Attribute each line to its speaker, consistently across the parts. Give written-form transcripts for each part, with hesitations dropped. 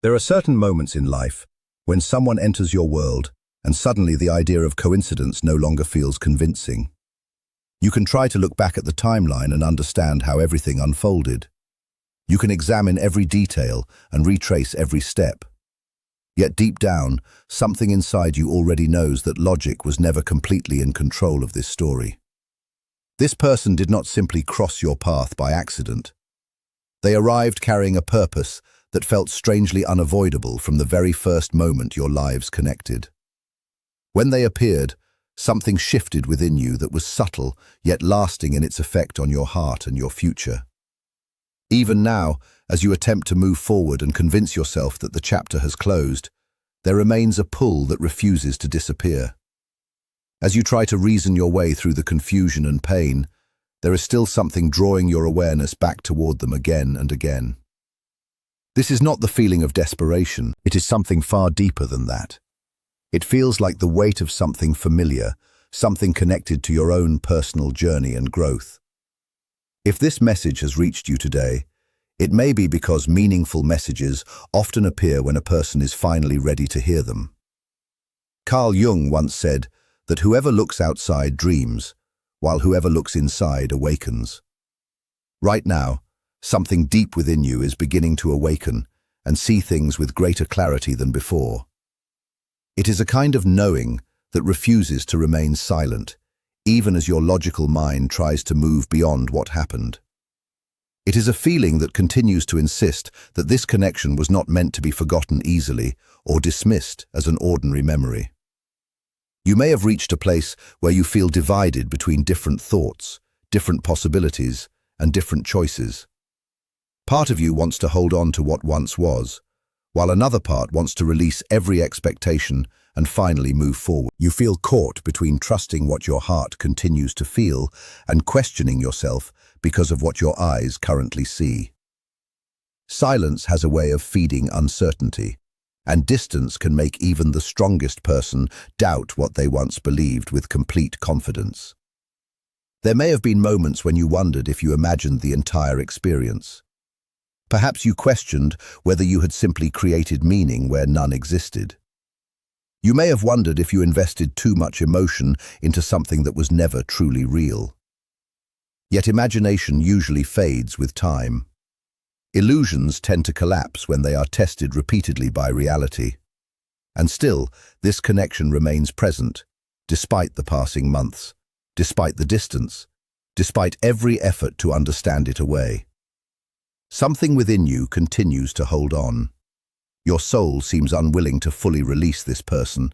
Speaker 1: There are certain moments in life when someone enters your world and suddenly the idea of coincidence no longer feels convincing. You can try to look back at the timeline and understand how everything unfolded. You can examine every detail and retrace every step. Yet deep down, something inside you already knows that logic was never completely in control of this story. This person did not simply cross your path by accident. They arrived carrying a purpose that felt strangely unavoidable from the very first moment your lives connected. When they appeared, something shifted within you that was subtle yet lasting in its effect on your heart and your future. Even now, as you attempt to move forward and convince yourself that the chapter has closed, there remains a pull that refuses to disappear. As you try to reason your way through the confusion and pain, there is still something drawing your awareness back toward them again and again. This is not the feeling of desperation, it is something far deeper than that. It feels like the weight of something familiar, something connected to your own personal journey and growth. If this message has reached you today, it may be because meaningful messages often appear when a person is finally ready to hear them. Carl Jung once said that whoever looks outside dreams, while whoever looks inside awakens. Right now, something deep within you is beginning to awaken and see things with greater clarity than before. It is a kind of knowing that refuses to remain silent, even as your logical mind tries to move beyond what happened. It is a feeling that continues to insist that this connection was not meant to be forgotten easily or dismissed as an ordinary memory. You may have reached a place where you feel divided between different thoughts, different possibilities, and different choices. Part of you wants to hold on to what once was, while another part wants to release every expectation and finally move forward. You feel caught between trusting what your heart continues to feel and questioning yourself because of what your eyes currently see. Silence has a way of feeding uncertainty, and distance can make even the strongest person doubt what they once believed with complete confidence. There may have been moments when you wondered if you imagined the entire experience. Perhaps you questioned whether you had simply created meaning where none existed. You may have wondered if you invested too much emotion into something that was never truly real. Yet imagination usually fades with time. Illusions tend to collapse when they are tested repeatedly by reality. And still, this connection remains present, despite the passing months, despite the distance, despite every effort to understand it away. Something within you continues to hold on. Your soul seems unwilling to fully release this person,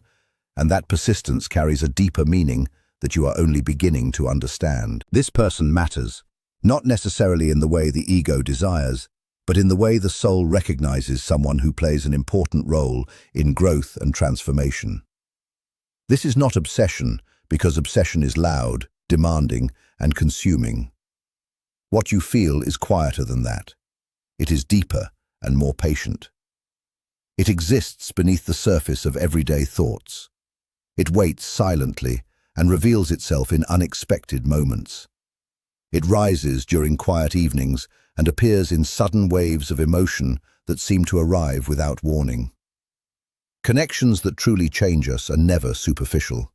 Speaker 1: and that persistence carries a deeper meaning that you are only beginning to understand. This person matters, not necessarily in the way the ego desires, but in the way the soul recognizes someone who plays an important role in growth and transformation. This is not obsession, because obsession is loud, demanding, and consuming. What you feel is quieter than that. It is deeper and more patient. It exists beneath the surface of everyday thoughts. It waits silently and reveals itself in unexpected moments. It rises during quiet evenings and appears in sudden waves of emotion that seem to arrive without warning. Connections that truly change us are never superficial.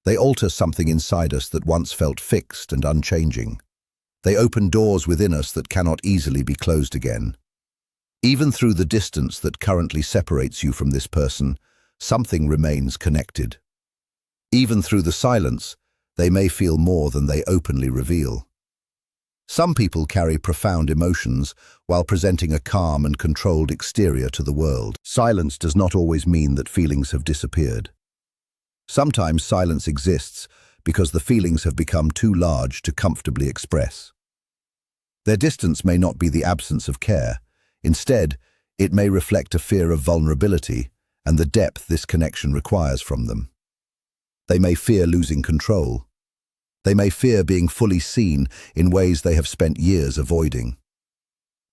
Speaker 1: They alter something inside us that once felt fixed and unchanging. They open doors within us that cannot easily be closed again. Even through the distance that currently separates you from this person, something remains connected. Even through the silence, they may feel more than they openly reveal. Some people carry profound emotions while presenting a calm and controlled exterior to the world. Silence does not always mean that feelings have disappeared. Sometimes silence exists because the feelings have become too large to comfortably express. Their distance may not be the absence of care. Instead, it may reflect a fear of vulnerability and the depth this connection requires from them. They may fear losing control. They may fear being fully seen in ways they have spent years avoiding.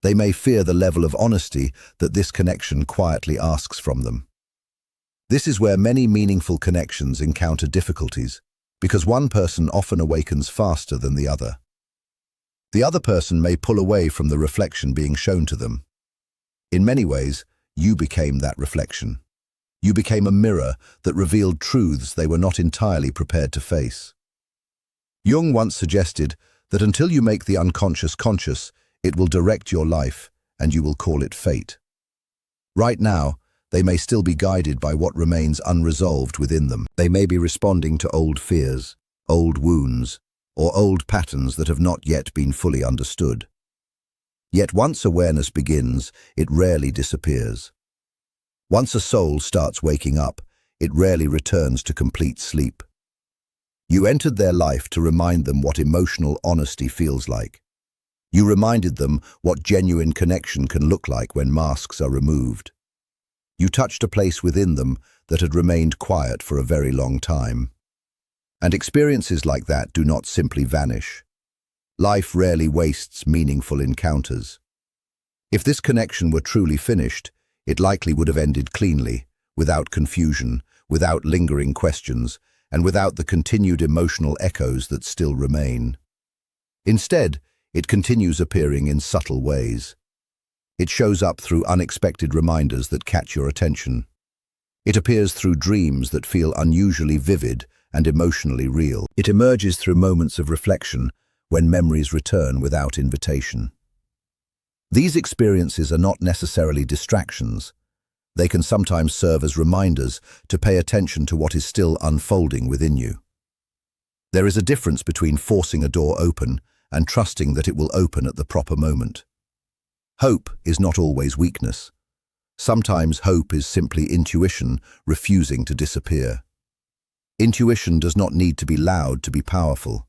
Speaker 1: They may fear the level of honesty that this connection quietly asks from them. This is where many meaningful connections encounter difficulties, because one person often awakens faster than the other. The other person may pull away from the reflection being shown to them. In many ways, you became that reflection. You became a mirror that revealed truths they were not entirely prepared to face. Jung once suggested that until you make the unconscious conscious, it will direct your life, and you will call it fate. Right now, they may still be guided by what remains unresolved within them. They may be responding to old fears, old wounds, or old patterns that have not yet been fully understood. Yet once awareness begins, it rarely disappears. Once a soul starts waking up, it rarely returns to complete sleep. You entered their life to remind them what emotional honesty feels like. You reminded them what genuine connection can look like when masks are removed. You touched a place within them that had remained quiet for a very long time. And experiences like that do not simply vanish. Life rarely wastes meaningful encounters. If this connection were truly finished, it likely would have ended cleanly, without confusion, without lingering questions, and without the continued emotional echoes that still remain. Instead, it continues appearing in subtle ways. It shows up through unexpected reminders that catch your attention. It appears through dreams that feel unusually vivid and emotionally real. It emerges through moments of reflection when memories return without invitation. These experiences are not necessarily distractions. They can sometimes serve as reminders to pay attention to what is still unfolding within you. There is a difference between forcing a door open and trusting that it will open at the proper moment. Hope is not always weakness. Sometimes hope is simply intuition refusing to disappear. Intuition does not need to be loud to be powerful.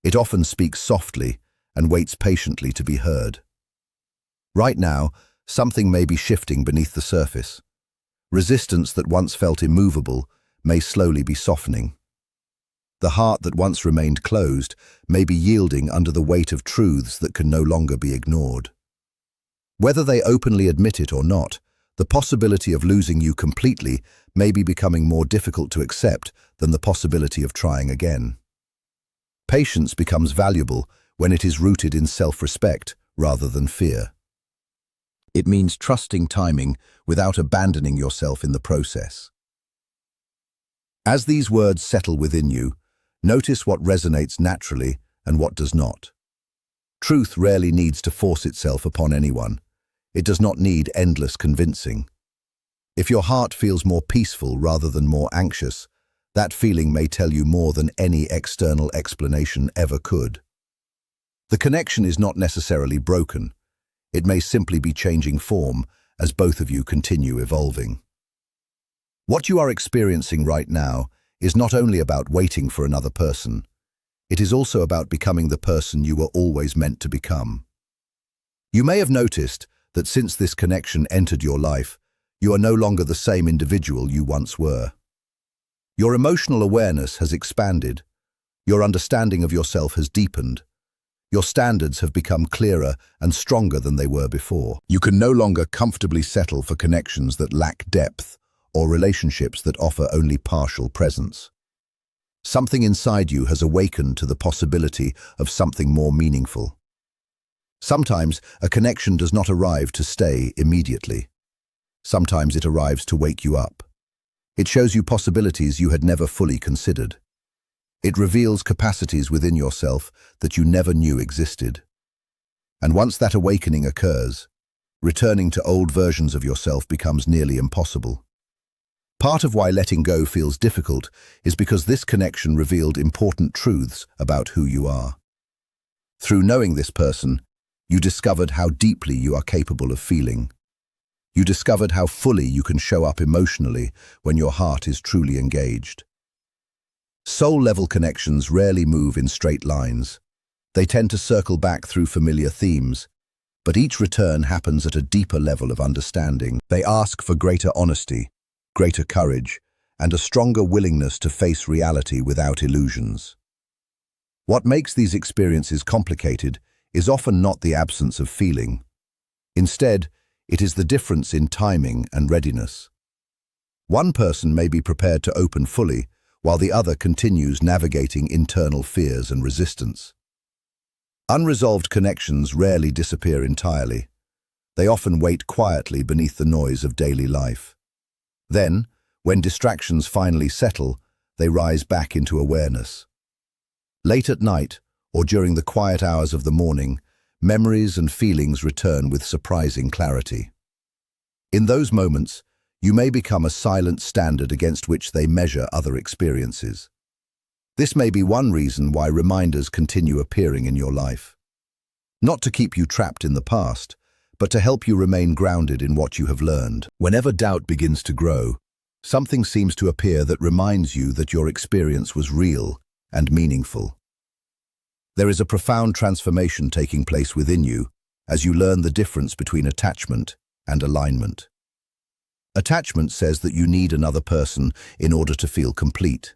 Speaker 1: It often speaks softly and waits patiently to be heard. Right now, something may be shifting beneath the surface. Resistance that once felt immovable may slowly be softening. The heart that once remained closed may be yielding under the weight of truths that can no longer be ignored. Whether they openly admit it or not, the possibility of losing you completely may be becoming more difficult to accept than the possibility of trying again. Patience becomes valuable when it is rooted in self-respect rather than fear. It means trusting timing without abandoning yourself in the process. As these words settle within you, notice what resonates naturally and what does not. Truth rarely needs to force itself upon anyone. It does not need endless convincing. If your heart feels more peaceful rather than more anxious, that feeling may tell you more than any external explanation ever could. The connection is not necessarily broken. It may simply be changing form as both of you continue evolving. What you are experiencing right now is not only about waiting for another person, it is also about becoming the person you were always meant to become. You may have noticed that since this connection entered your life, you are no longer the same individual you once were. Your emotional awareness has expanded, your understanding of yourself has deepened, your standards have become clearer and stronger than they were before. You can no longer comfortably settle for connections that lack depth or relationships that offer only partial presence. Something inside you has awakened to the possibility of something more meaningful. Sometimes a connection does not arrive to stay immediately. Sometimes it arrives to wake you up. It shows you possibilities you had never fully considered. It reveals capacities within yourself that you never knew existed. And once that awakening occurs, returning to old versions of yourself becomes nearly impossible. Part of why letting go feels difficult is because this connection revealed important truths about who you are. Through knowing this person, you discovered how deeply you are capable of feeling. You discovered how fully you can show up emotionally when your heart is truly engaged. Soul-level connections rarely move in straight lines. They tend to circle back through familiar themes, but each return happens at a deeper level of understanding. They ask for greater honesty, greater courage, and a stronger willingness to face reality without illusions. What makes these experiences complicated is often not the absence of feeling. Instead, it is the difference in timing and readiness. One person may be prepared to open fully, while the other continues navigating internal fears and resistance. Unresolved connections rarely disappear entirely. They often wait quietly beneath the noise of daily life. Then, when distractions finally settle, they rise back into awareness. Late at night, or during the quiet hours of the morning, memories and feelings return with surprising clarity. In those moments, you may become a silent standard against which they measure other experiences. This may be one reason why reminders continue appearing in your life. Not to keep you trapped in the past, but to help you remain grounded in what you have learned. Whenever doubt begins to grow, something seems to appear that reminds you that your experience was real and meaningful. There is a profound transformation taking place within you as you learn the difference between attachment and alignment. Attachment says that you need another person in order to feel complete.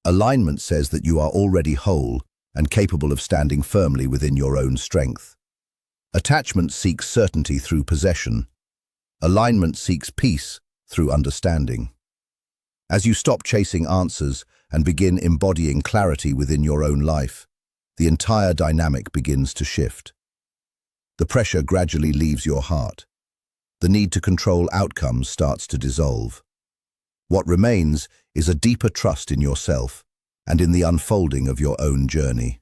Speaker 1: Alignment says that you are already whole and capable of standing firmly within your own strength. Attachment seeks certainty through possession. Alignment seeks peace through understanding. As you stop chasing answers and begin embodying clarity within your own life, the entire dynamic begins to shift. The pressure gradually leaves your heart. The need to control outcomes starts to dissolve. What remains is a deeper trust in yourself and in the unfolding of your own journey.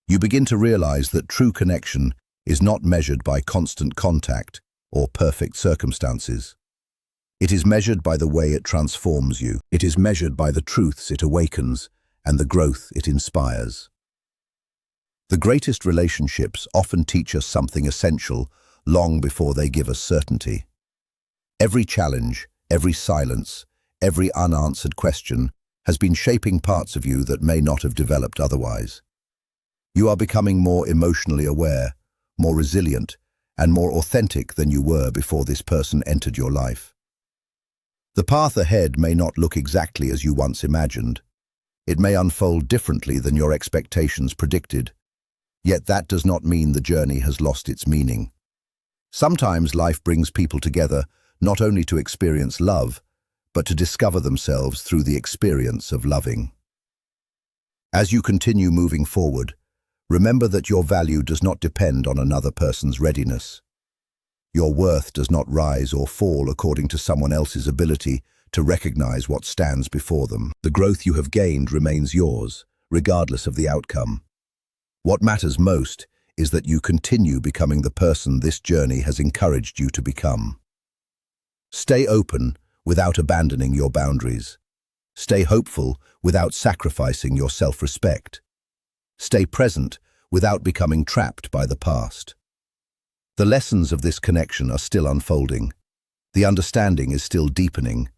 Speaker 1: You begin to realize that true connection is not measured by constant contact or perfect circumstances. It is measured by the way it transforms you. It is measured by the truths it awakens and the growth it inspires. The greatest relationships often teach us something essential long before they give us certainty. Every challenge, every silence, every unanswered question has been shaping parts of you that may not have developed otherwise. You are becoming more emotionally aware, more resilient, and more authentic than you were before this person entered your life. The path ahead may not look exactly as you once imagined. It may unfold differently than your expectations predicted. Yet that does not mean the journey has lost its meaning. Sometimes life brings people together not only to experience love, but to discover themselves through the experience of loving. As you continue moving forward, remember that your value does not depend on another person's readiness. Your worth does not rise or fall according to someone else's ability to recognize what stands before them. The growth you have gained remains yours, regardless of the outcome. What matters most is that you continue becoming the person this journey has encouraged you to become. Stay open without abandoning your boundaries. Stay hopeful without sacrificing your self-respect. Stay present without becoming trapped by the past. The lessons of this connection are still unfolding. The understanding is still deepening.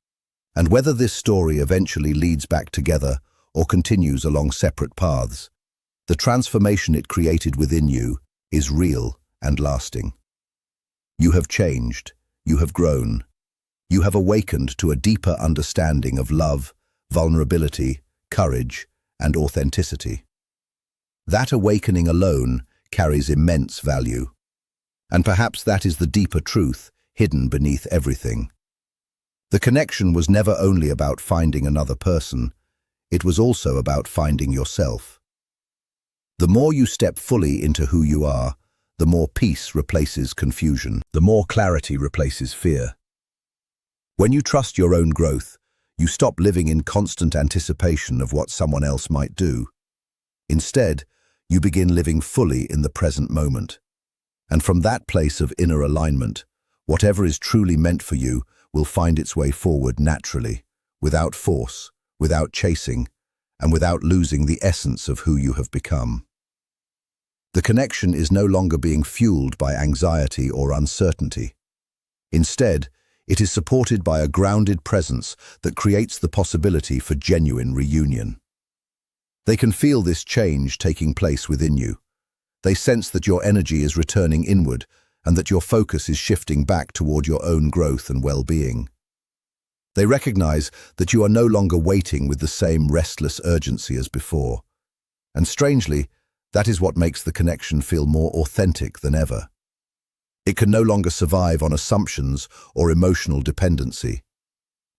Speaker 1: And whether this story eventually leads back together or continues along separate paths, the transformation it created within you is real and lasting. You have changed, you have grown, you have awakened to a deeper understanding of love, vulnerability, courage, and authenticity. That awakening alone carries immense value. And perhaps that is the deeper truth hidden beneath everything. The connection was never only about finding another person, it was also about finding yourself. The more you step fully into who you are, the more peace replaces confusion, the more clarity replaces fear. When you trust your own growth, you stop living in constant anticipation of what someone else might do. Instead, you begin living fully in the present moment. And from that place of inner alignment, whatever is truly meant for you will find its way forward naturally, without force, without chasing, and without losing the essence of who you have become. The connection is no longer being fueled by anxiety or uncertainty. Instead, it is supported by a grounded presence that creates the possibility for genuine reunion. They can feel this change taking place within you. They sense that your energy is returning inward and that your focus is shifting back toward your own growth and well-being. They recognize that you are no longer waiting with the same restless urgency as before. And strangely, that is what makes the connection feel more authentic than ever. It can no longer survive on assumptions or emotional dependency.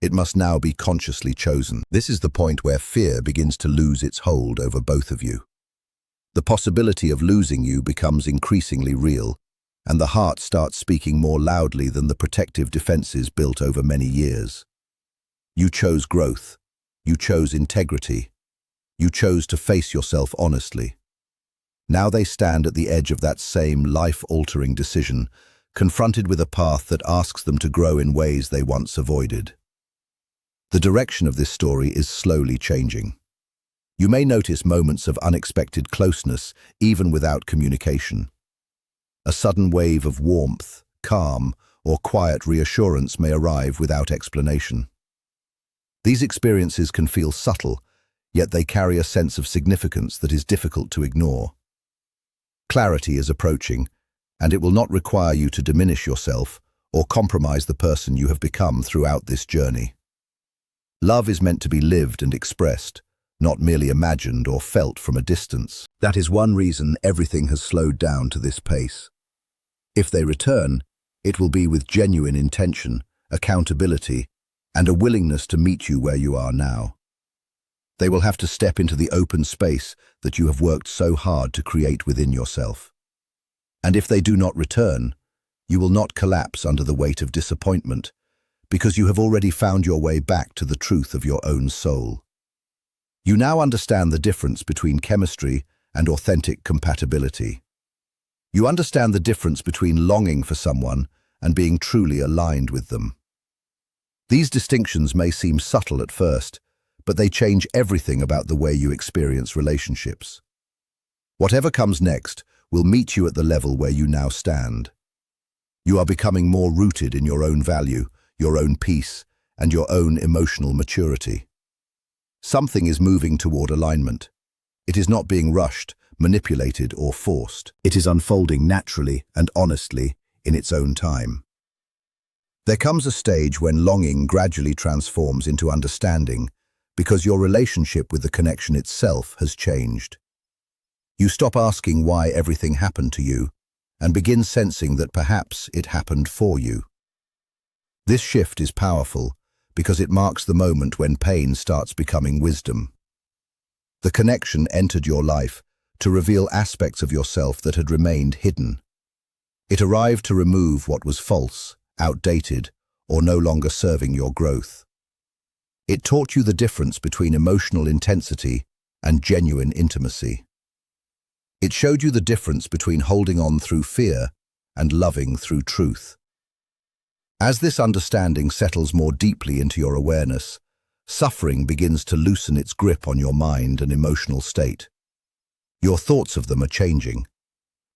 Speaker 1: It must now be consciously chosen. This is the point where fear begins to lose its hold over both of you. The possibility of losing you becomes increasingly real, and the heart starts speaking more loudly than the protective defenses built over many years. You chose growth. You chose integrity. You chose to face yourself honestly. Now they stand at the edge of that same life-altering decision, confronted with a path that asks them to grow in ways they once avoided. The direction of this story is slowly changing. You may notice moments of unexpected closeness, even without communication. A sudden wave of warmth, calm, or quiet reassurance may arrive without explanation. These experiences can feel subtle, yet they carry a sense of significance that is difficult to ignore. Clarity is approaching, and it will not require you to diminish yourself or compromise the person you have become throughout this journey. Love is meant to be lived and expressed, not merely imagined or felt from a distance. That is one reason everything has slowed down to this pace. If they return, it will be with genuine intention, accountability, and a willingness to meet you where you are now. They will have to step into the open space that you have worked so hard to create within yourself. And if they do not return, you will not collapse under the weight of disappointment, because you have already found your way back to the truth of your own soul. You now understand the difference between chemistry and authentic compatibility. You understand the difference between longing for someone and being truly aligned with them. These distinctions may seem subtle at first, but they change everything about the way you experience relationships. Whatever comes next will meet you at the level where you now stand. You are becoming more rooted in your own value, your own peace, and your own emotional maturity. Something is moving toward alignment. It is not being rushed, manipulated, or forced. It is unfolding naturally and honestly in its own time. There comes a stage when longing gradually transforms into understanding because your relationship with the connection itself has changed. You stop asking why everything happened to you and begin sensing that perhaps it happened for you. This shift is powerful because it marks the moment when pain starts becoming wisdom. The connection entered your life to reveal aspects of yourself that had remained hidden. It arrived to remove what was false, outdated, or no longer serving your growth. It taught you the difference between emotional intensity and genuine intimacy. It showed you the difference between holding on through fear and loving through truth. As this understanding settles more deeply into your awareness, suffering begins to loosen its grip on your mind and emotional state. Your thoughts of them are changing.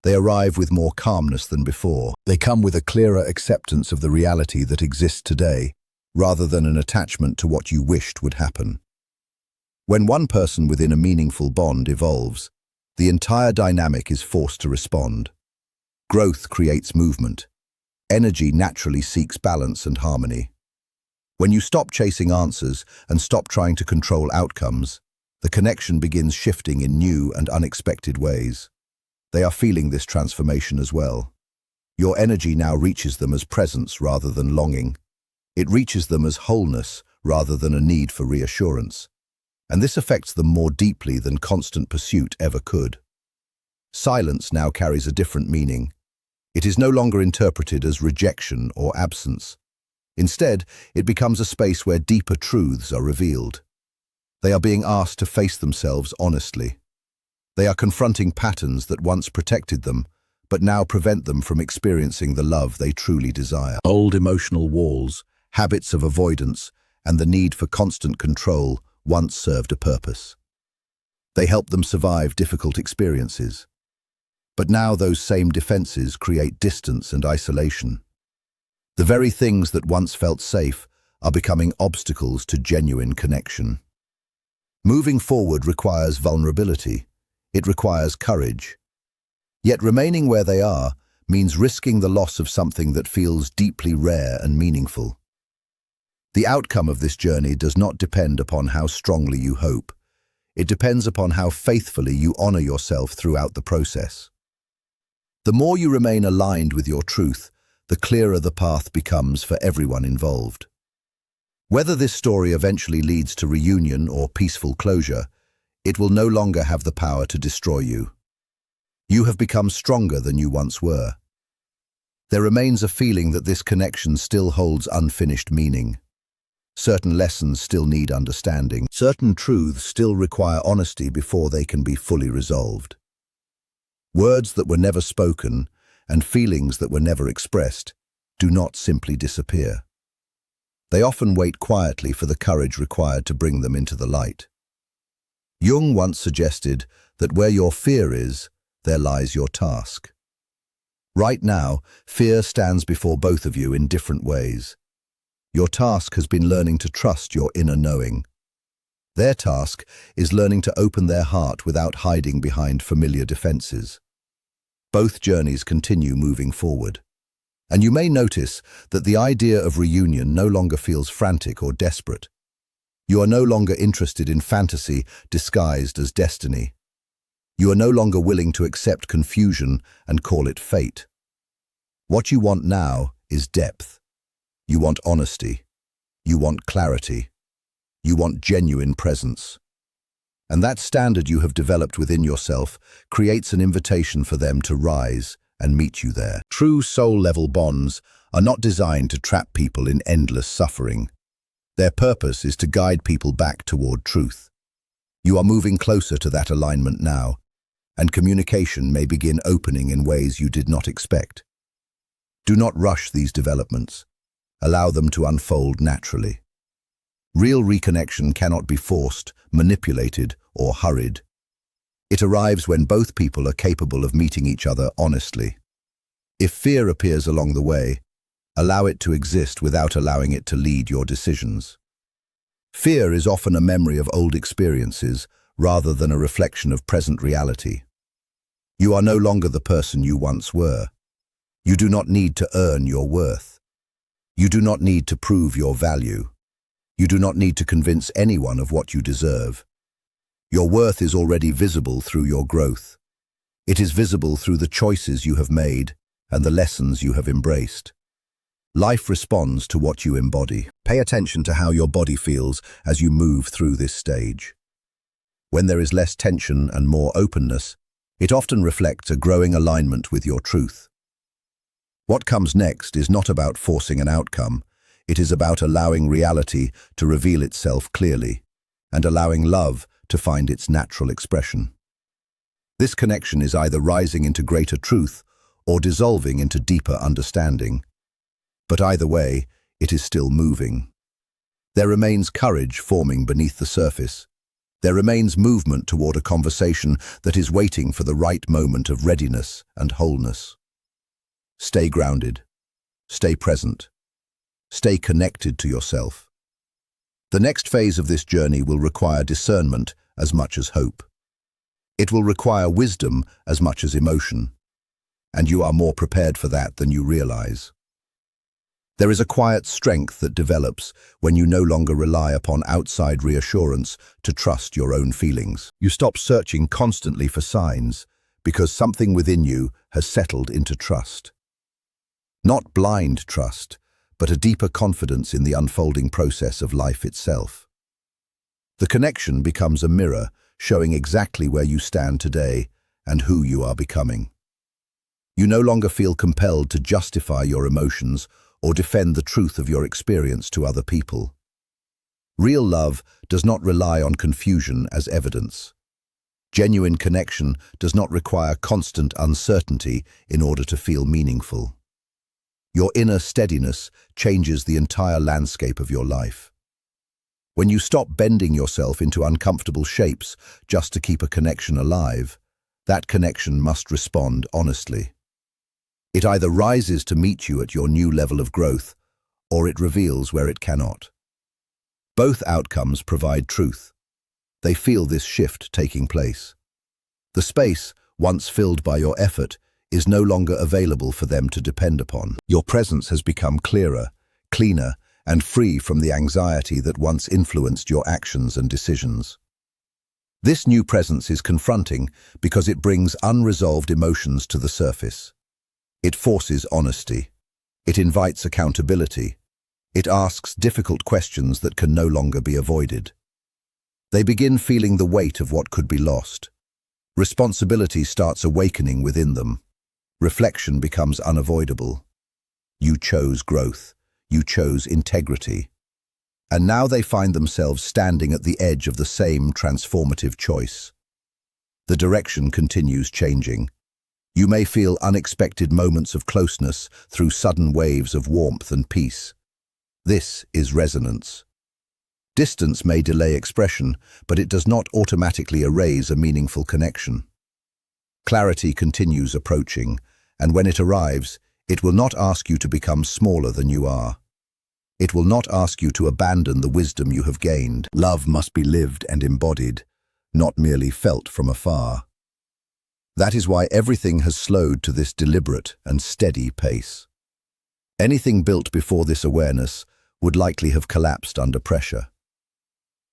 Speaker 1: They arrive with more calmness than before. They come with a clearer acceptance of the reality that exists today, rather than an attachment to what you wished would happen. When one person within a meaningful bond evolves, the entire dynamic is forced to respond. Growth creates movement. Energy naturally seeks balance and harmony. When you stop chasing answers and stop trying to control outcomes, the connection begins shifting in new and unexpected ways. They are feeling this transformation as well. Your energy now reaches them as presence rather than longing. It reaches them as wholeness rather than a need for reassurance. And this affects them more deeply than constant pursuit ever could. Silence now carries a different meaning. It is no longer interpreted as rejection or absence. Instead, it becomes a space where deeper truths are revealed. They are being asked to face themselves honestly. They are confronting patterns that once protected them, but now prevent them from experiencing the love they truly desire. Old emotional walls, habits of avoidance, and the need for constant control once served a purpose. They helped them survive difficult experiences. But now those same defenses create distance and isolation. The very things that once felt safe are becoming obstacles to genuine connection. Moving forward requires vulnerability. It requires courage. Yet remaining where they are means risking the loss of something that feels deeply rare and meaningful. The outcome of this journey does not depend upon how strongly you hope. It depends upon how faithfully you honor yourself throughout the process. The more you remain aligned with your truth, the clearer the path becomes for everyone involved. Whether this story eventually leads to reunion or peaceful closure, it will no longer have the power to destroy you. You have become stronger than you once were. There remains a feeling that this connection still holds unfinished meaning. Certain lessons still need understanding. Certain truths still require honesty before they can be fully resolved. Words that were never spoken and feelings that were never expressed do not simply disappear. They often wait quietly for the courage required to bring them into the light. Jung once suggested that where your fear is, there lies your task. Right now, fear stands before both of you in different ways. Your task has been learning to trust your inner knowing. Their task is learning to open their heart without hiding behind familiar defenses. Both journeys continue moving forward. And you may notice that the idea of reunion no longer feels frantic or desperate. You are no longer interested in fantasy disguised as destiny. You are no longer willing to accept confusion and call it fate. What you want now is depth. You want honesty. You want clarity. You want genuine presence. And that standard you have developed within yourself creates an invitation for them to rise and meet you there. True soul-level bonds are not designed to trap people in endless suffering. Their purpose is to guide people back toward truth. You are moving closer to that alignment now, and communication may begin opening in ways you did not expect. Do not rush these developments. Allow them to unfold naturally. Real reconnection cannot be forced, manipulated, or hurried. It arrives when both people are capable of meeting each other honestly. If fear appears along the way, allow it to exist without allowing it to lead your decisions. Fear is often a memory of old experiences rather than a reflection of present reality. You are no longer the person you once were. You do not need to earn your worth. You do not need to prove your value. You do not need to convince anyone of what you deserve. Your worth is already visible through your growth. It is visible through the choices you have made and the lessons you have embraced. Life responds to what you embody. Pay attention to how your body feels as you move through this stage. When there is less tension and more openness, it often reflects a growing alignment with your truth. What comes next is not about forcing an outcome. It is about allowing reality to reveal itself clearly and allowing love to find its natural expression. This connection is either rising into greater truth or dissolving into deeper understanding. But either way, it is still moving. There remains courage forming beneath the surface. There remains movement toward a conversation that is waiting for the right moment of readiness and wholeness. Stay grounded. Stay present. Stay connected to yourself. The next phase of this journey will require discernment as much as hope. It will require wisdom as much as emotion. And you are more prepared for that than you realize. There is a quiet strength that develops when you no longer rely upon outside reassurance to trust your own feelings. You stop searching constantly for signs because something within you has settled into trust. Not blind trust, but a deeper confidence in the unfolding process of life itself. The connection becomes a mirror showing exactly where you stand today and who you are becoming. You no longer feel compelled to justify your emotions or defend the truth of your experience to other people. Real love does not rely on confusion as evidence. Genuine connection does not require constant uncertainty in order to feel meaningful. Your inner steadiness changes the entire landscape of your life. When you stop bending yourself into uncomfortable shapes just to keep a connection alive, that connection must respond honestly. It either rises to meet you at your new level of growth, or it reveals where it cannot. Both outcomes provide truth. They feel this shift taking place. The space, once filled by your effort, is no longer available for them to depend upon. Your presence has become clearer, cleaner, and free from the anxiety that once influenced your actions and decisions. This new presence is confronting because it brings unresolved emotions to the surface. It forces honesty. It invites accountability. It asks difficult questions that can no longer be avoided. They begin feeling the weight of what could be lost. Responsibility starts awakening within them. Reflection becomes unavoidable. You chose growth. You chose integrity. And now they find themselves standing at the edge of the same transformative choice. The direction continues changing. You may feel unexpected moments of closeness through sudden waves of warmth and peace. This is resonance. Distance may delay expression, but it does not automatically erase a meaningful connection. Clarity continues approaching, and when it arrives, it will not ask you to become smaller than you are. It will not ask you to abandon the wisdom you have gained. Love must be lived and embodied, not merely felt from afar. That is why everything has slowed to this deliberate and steady pace. Anything built before this awareness would likely have collapsed under pressure.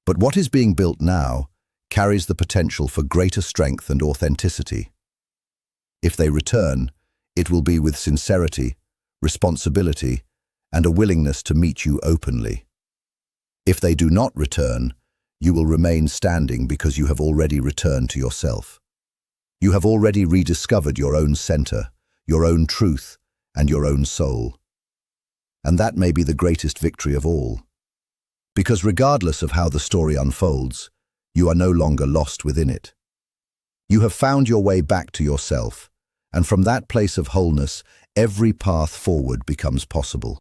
Speaker 1: But what is being built now carries the potential for greater strength and authenticity. If they return, it will be with sincerity, responsibility, and a willingness to meet you openly. If they do not return, you will remain standing because you have already returned to yourself. You have already rediscovered your own center, your own truth, and your own soul. And that may be the greatest victory of all. Because regardless of how the story unfolds, you are no longer lost within it. You have found your way back to yourself, and from that place of wholeness, every path forward becomes possible.